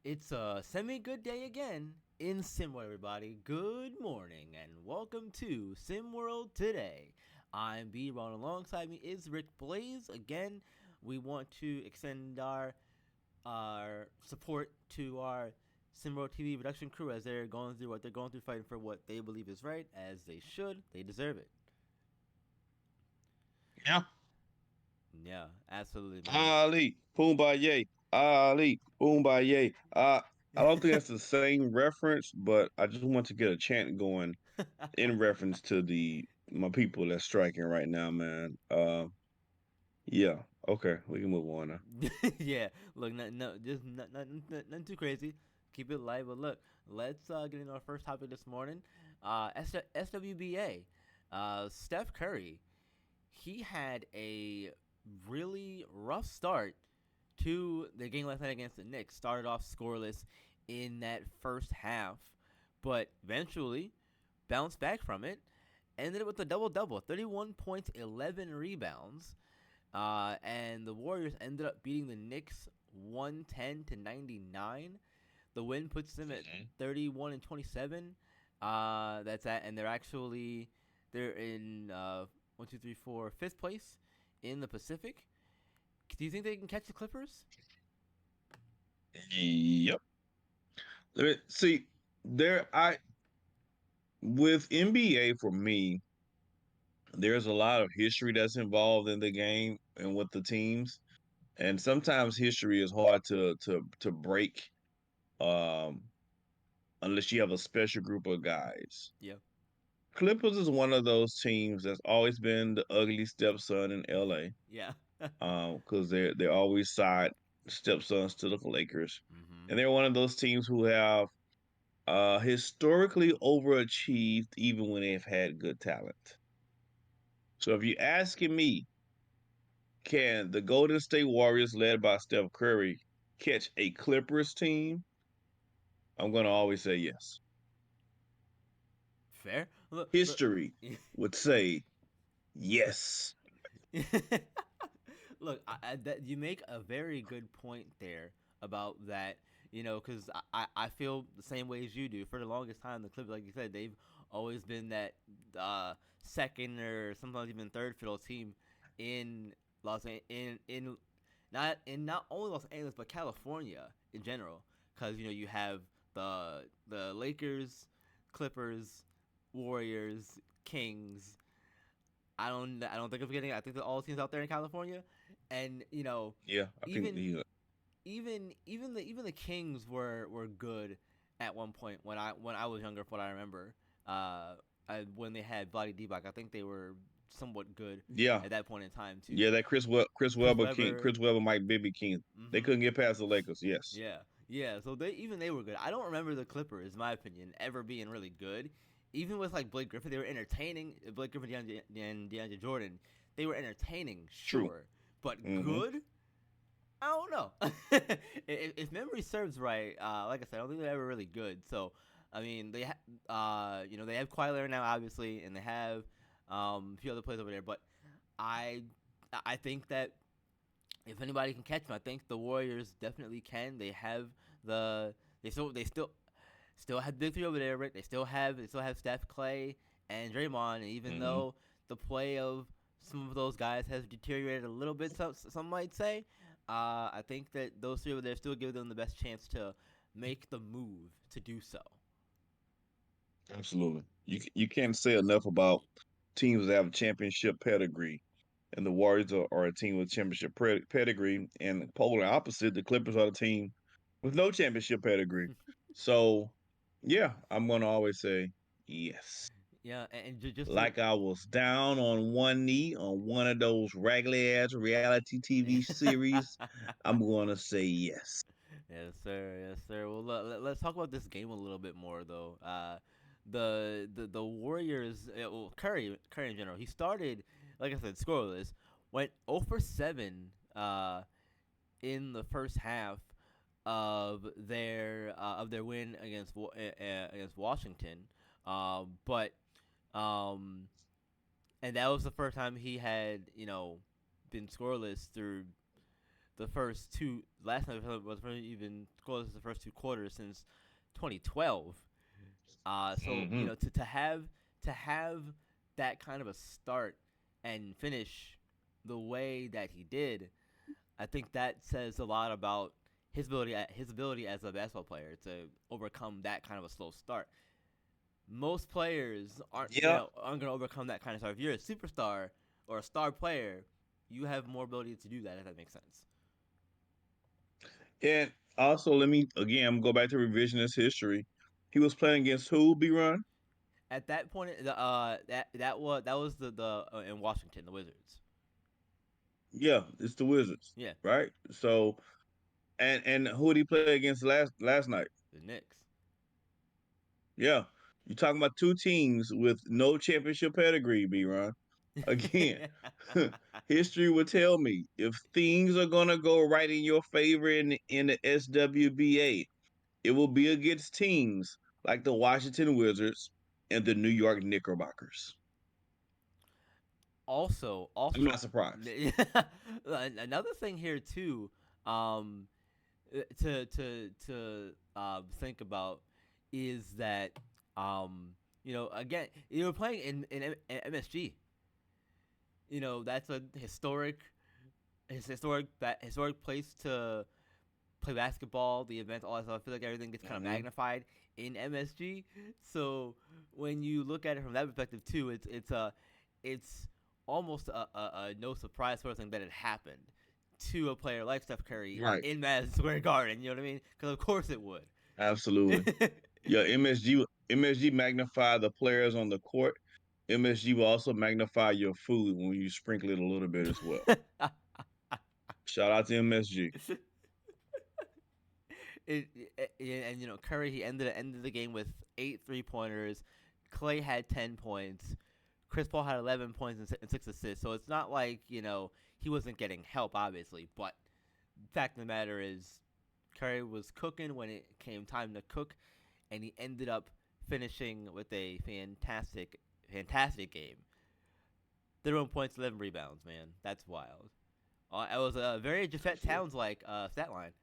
It's a semi-good day again in SimWorld, everybody. Good morning and welcome to SimWorld Today. I'm B-Ron. Alongside me is Rick Blaze. Again, we want to extend our support to our SimWorld TV production crew as they're going through what they're going through, fighting for what they believe is right, as they should. They deserve it. Yeah. Yeah, absolutely, man. Ali, Pumbaa, Ali, Pumbaa. I don't think that's the same reference, but I just want to get a chant going in reference to the my people that's striking right now, man. Yeah. Okay, we can move on now. Yeah, look, no, just nothing too crazy. Keep it light. But look, let's get into our first topic this morning. SWBA. Steph Curry. He had a really rough start to the game last night against the Knicks. Started off scoreless in that first half, but eventually bounced back from it. Ended it with a double double: 31 points, 11 rebounds. And the Warriors ended up beating the Knicks 110-99. The win puts them at Mhm. 31-27. That's that, and they're in one, two, three, four, fifth place in the Pacific. Do you think they can catch the Clippers? Yep. See, there I with NBA for me, there's a lot of history that's involved in the game and with the teams. And sometimes history is hard to break um unless you have a special group of guys. Yeah. Clippers is one of those teams that's always been the ugly stepson in LA. Yeah. Because they're always side stepsons to the Lakers. Mm-hmm. And they're one of those teams who have historically overachieved even when they've had good talent. So if you're asking me, can the Golden State Warriors led by Steph Curry catch a Clippers team? I'm gonna always say yes. Fair. Look. History would say yes. Look, that you make a very good point there about that. Because I feel the same way as you do. For the longest time, the Clippers, like you said, they've always been that second or sometimes even third fiddle team in in not only Los Angeles but California in general. Because you have the Lakers, Clippers, Warriors, Kings. I don't think I'm forgetting. I think that all teams out there in California, and Yeah, I think even yeah. even the Kings were good at one point when I was younger. From what I remember, when they had Vlade Divac, I think they were somewhat good Yeah, at that point in time yeah, too. that Chris Chris Webber King, Webber. Chris Webber, Mike Bibby King. They Mm-hmm. couldn't get past the Lakers. Yes. Yeah, yeah. So they were good. I don't remember the Clippers, in my opinion, ever being really good. Even with like Blake Griffin, they were entertaining. Blake Griffin and DeAndre Jordan, they were entertaining, True. sure, but Hmm. good. I don't know. If memory serves right, like I said, I don't think they're ever really good. So, I mean, they have Kawhi Leonard now, obviously, and they have a few other players over there. But I, I think that if anybody can catch them, I think the Warriors definitely can. They still have big three over there, Rick. They still have Steph, Clay, and Draymond. And even Hmm. though the play of some of those guys has deteriorated a little bit, some might say, I think that those three over there still give them the best chance to make the move to do so. Absolutely. You can't say enough about teams that have a championship pedigree, and the Warriors are a team with championship pedigree, and polar opposite, the Clippers are a team with no championship pedigree. So, yeah, I'm gonna always say yes. Yeah, and just to Like I was down on one knee on one of those raggedy ass reality TV series, I'm gonna say yes. Yes, sir. Yes, sir. Well, let's talk about this game a little bit more, though. The Warriors, Curry in general, he started, like I said, scoreless, went 0 for 7 in the first half of their win against Washington. But um, and that was the first time he had been scoreless through the first two. Last night was even scoreless the first two quarters since 2012. So Hmm. to have that kind of a start and finish the way that he did, I think that says a lot about his ability as a basketball player to overcome that kind of a slow start. Most players Yeah, aren't gonna overcome that kind of start. If you're a superstar or a star player, you have more ability to do that. If that makes sense. and also let me again go back to revisionist history. He was playing against who? B Run. At that point, that was the in Washington, the Wizards. Yeah, it's the Wizards, Yeah, right? So and who did he play against last night? the Knicks. Yeah, you're talking about two teams with no championship pedigree, B Run. Again, history would tell me if things are gonna go right in your favor in the SWBA, it will be against teams like the Washington Wizards and the New York Knickerbockers. I'm Also, not surprised. another thing here too, um, to think about is that again you were playing in MSG. That's a historic place to play basketball, the events, all that stuff. I feel like everything gets kind of Hmm. magnified in MSG. So when you look at it from that perspective too, it's almost a no surprise sort of thing that it happened to a player like Steph Curry Right. in Madison Square Garden. You know what I mean? Because of course it would. Absolutely. Yeah, MSG magnify the players on the court. MSG will also magnify your food when you sprinkle it a little bit as well. Shout out to MSG. And Curry he ended the game with 8 3 pointers. Clay had 10 points. Chris Paul had 11 points and 6 assists. So it's not like he wasn't getting help, obviously. But fact of the matter is, Curry was cooking when it came time to cook, and he ended up finishing with a fantastic game. 31 points, 11 rebounds. Man, that's wild. It was a very Jafet Absolutely. Towns like stat line.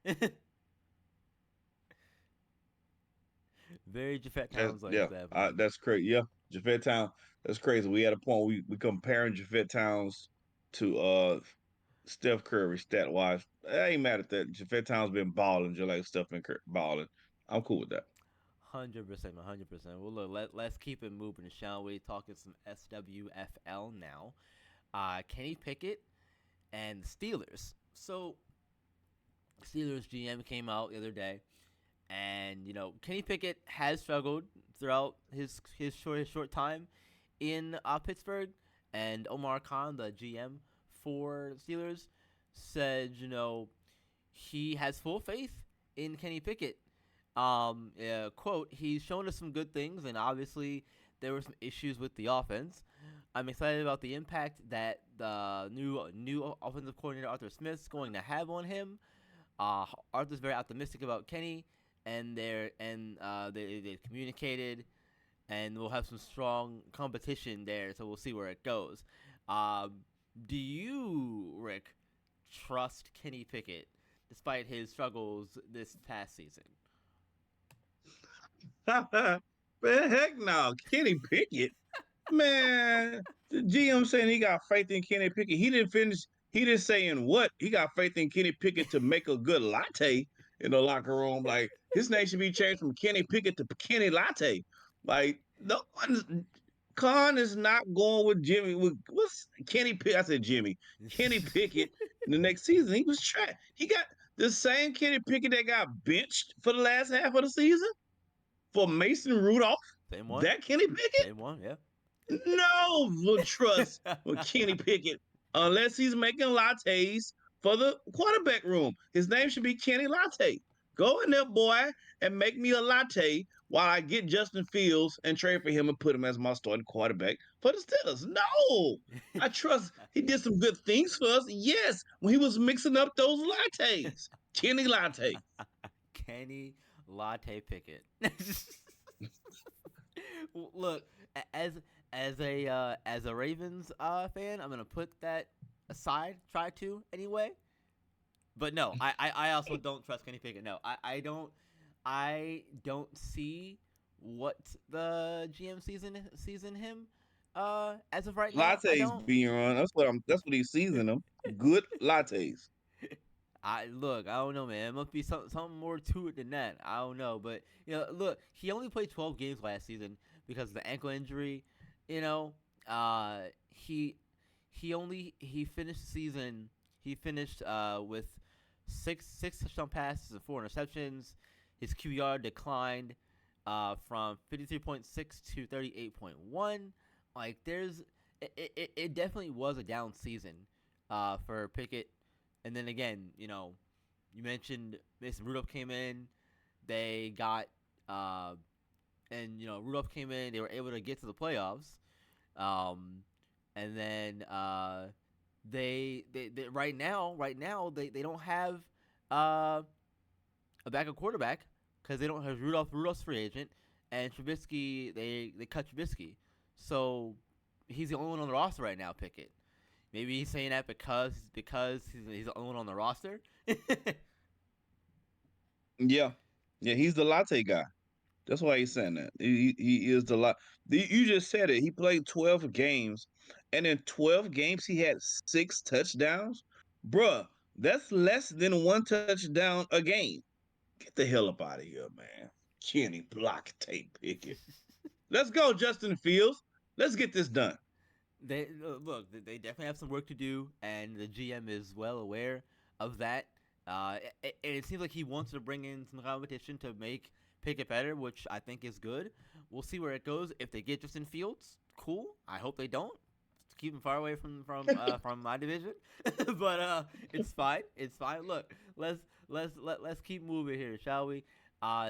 Very Jafet Towns like stat line. That's crazy. Yeah, Javette Town. That's crazy. We had a point we comparing Javette Towns to Steph Curry stat wise. I ain't mad at that. Javette Towns been balling just like Steph been balling. I'm cool with that. 100%, 100%. Well, look, let's keep it moving, shall we? Talking some SWFL now. Kenny Pickett and the Steelers. So, Steelers GM came out the other day, and Kenny Pickett has struggled throughout his short time in Pittsburgh, and Omar Khan, the GM for Steelers, said he has full faith in Kenny Pickett. Quote, he's shown us some good things, and obviously there were some issues with the offense. I'm excited about the impact that the new offensive coordinator Arthur Smith's going to have on him. Arthur's very optimistic about Kenny, and they communicated, and we'll have some strong competition there. So we'll see where it goes. Um, do you, Rick, trust Kenny Pickett despite his struggles this past season? Man, heck no. Kenny Pickett. Man, the GM saying he got faith in Kenny Pickett. He didn't finish. He didn't say in what. He got faith in Kenny Pickett to make a good latte in the locker room. Like his name should be changed from Kenny Pickett to Kenny Latte. Like no one's. Khan is not going with Jimmy. What's Kenny Pickett? I said Jimmy. Kenny Pickett in the next season. He was trash. He got the same Kenny Pickett that got benched for the last half of the season for Mason Rudolph. Same one. That Kenny Pickett? Same one. Yeah. No will trust with Kenny Pickett unless he's making lattes for the quarterback room. His name should be Kenny Latte. Go in there, boy, and make me a latte while I get Justin Fields and trade for him and put him as my starting quarterback for the Steelers. No, I trust he did some good things for us. Yes, when he was mixing up those lattes. Kenny Latte. Kenny Latte Pickett. Look, as as a Ravens fan, I'm gonna put that aside. Try to anyway. But no, I also don't trust Kenny Pickett. No, I don't see what the GM season him. As of right now, I Lattes don't. being run. That's what he's seasoning them. Good lattes. I look, I don't know, man. It must be something more to it than that. I don't know, but look, he only played 12 games last season because of the ankle injury. You know, he finished the season. He finished with six touchdown passes and 4 interceptions. His QBR declined from 53.6 to 38.1. Like, it definitely was a down season for Pickett. And then again, you mentioned Mason Rudolph came in. They got, and Rudolph came in. They were able to get to the playoffs. Um, and then they right now they don't have uh, a backup quarterback because they don't have Rudolph's free agent, and Trubisky they cut Trubisky, so he's the only one on the roster right now. Pickett. Maybe he's saying that because he's the only one on the roster. Yeah, yeah, he's the latte guy. That's why he's saying that. He is the lot. You just said it. He played 12 games, and in 12 games he had 6 touchdowns. Bruh, that's less than one touchdown a game. Get the hell up out of here, man. Kenny Block Tape Pickett. Let's go, Justin Fields. Let's get this done. They look. They definitely have some work to do, and the GM is well aware of that. It seems like he wants to bring in some competition to make Pickett better, which I think is good. We'll see where it goes. If they get Justin Fields, cool. I hope they don't. Keep him far away from my division, but it's fine. It's fine. Look, let's keep moving here, shall we?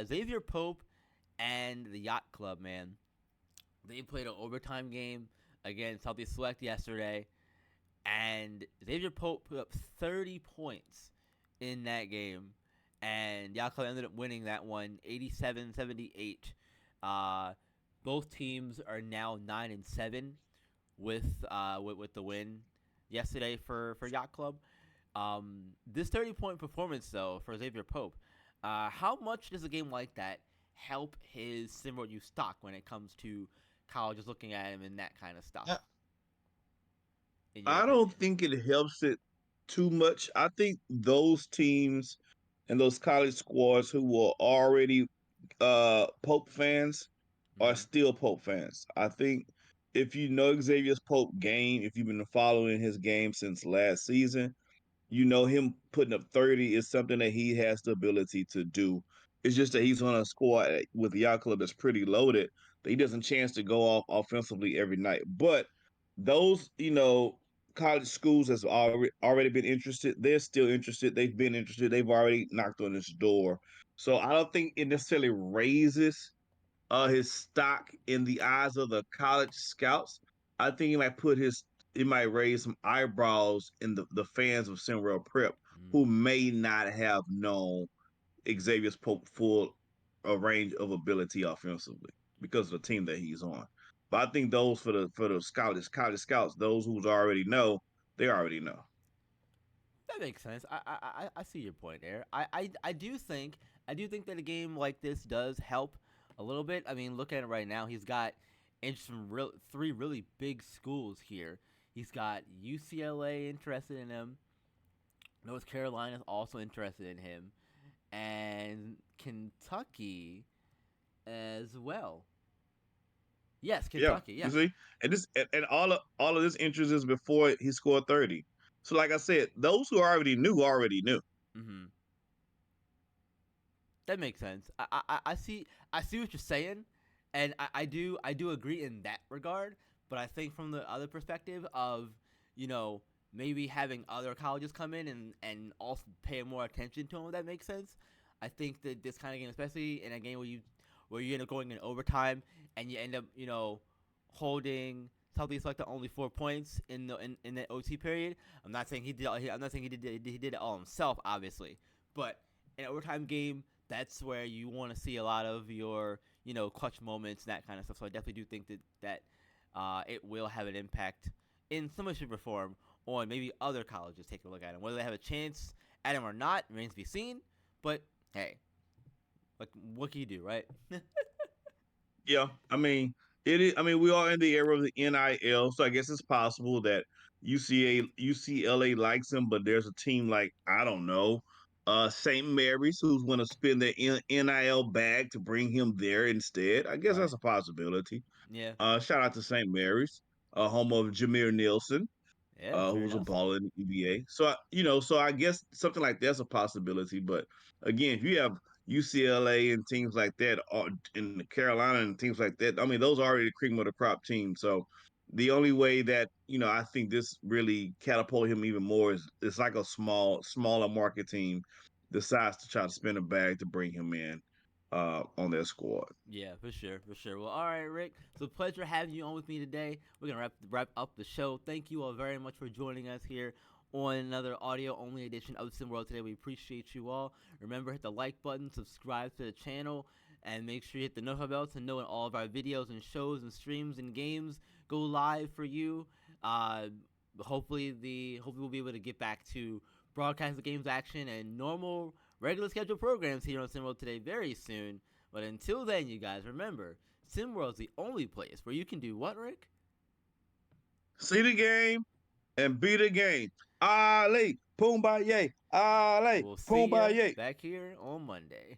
Xavier Pope and the Yacht Club, man. They played an overtime game against Southeast Select yesterday, and Xavier Pope put up 30 points in that game, and Yacht Club ended up winning that one 87-78. Uh, both teams are now 9-7 with the win yesterday for Yacht Club. This 30-point performance though for Xavier Pope, how much does a game like that help his SimWorld U stock when it comes to colleges looking at him and that kind of stuff? In your I don't opinion. think it helps it too much. I think those teams and those college squads who were already Pope fans are Mm-hmm. still Pope fans. I think if you know Xavier's Pope game, if you've been following his game since last season, you know him putting up 30 is something that he has the ability to do. It's just that he's on a squad with the yacht club that's pretty loaded that he doesn't chance to go off offensively every night. But those, college schools has already been interested. They're still interested. They've been interested. They've already knocked on his door. So I don't think it necessarily raises his stock in the eyes of the college scouts. I think it might raise some eyebrows in the fans of Simwell Prep who Mm. may not have known Xavier's Pope full a range of ability offensively because of the team that he's on. But I think those for the college scouts, those who already know, they already know. That makes sense. I see your point there. I do think that a game like this does help a little bit. I mean, look at it right now. He's got three really big schools here. He's got UCLA interested in him. North Carolina is also interested in him, and Kentucky as well. Yes, Yeah, Kentucky. you Yeah. see, and all of this interest is before he scored 30. So, like I said, those who already knew. Mm-hmm. That makes sense. I see what you're saying, and I do agree in that regard. But I think from the other perspective of you know maybe having other colleges come in and also pay more attention to him, if that makes sense. I think that this kind of game, especially in a game where you end up going in overtime and you end up holding Southeast like to only 4 points in the OT period. I'm not saying he did it all himself, obviously, but in an overtime game, that's where you want to see a lot of your clutch moments and that kind of stuff. So I definitely do think that it will have an impact in some shape or form on maybe other colleges taking a look at him, whether they have a chance Add him or not remains to be seen. But hey, like what can you do, right? Yeah, I mean, it is. I mean, we are in the era of the NIL, so I guess it's possible that UCLA likes him, but there's a team like I don't know, St. Mary's who's going to spend their NIL bag to bring him there instead. I guess Right. that's a possibility. Yeah. Shout out to St. Mary's, home of Jameer Nielsen, Yeah. who Jameer was a Nelson. baller in the NBA. So so I guess something like that's a possibility. But again, if you have UCLA and teams like that, in Carolina and teams like that, I mean, those are already the cream of the crop teams. So the only way that I think this really catapult him even more is it's like a smaller market team decides to try to spend a bag to bring him in on their squad. Yeah, for sure, for sure. Well, all right, Rick. It's a pleasure having you on with me today. We're gonna wrap up the show. Thank you all very much for joining us here on another audio only edition of SimWorld today. We appreciate you all. Remember, hit the like button, subscribe to the channel, and make sure you hit the notification bell to know when all of our videos and shows and streams and games go live for you. Uh, hopefully we'll be able to get back to broadcast the games action and normal regular scheduled programs here on SimWorld today very soon. But until then, you guys, remember, SimWorld's the only place where you can do what, Rick? See the game and be the game. Ali, Pumbaa, Ali, We'll see ya Pumbaa. back here on Monday.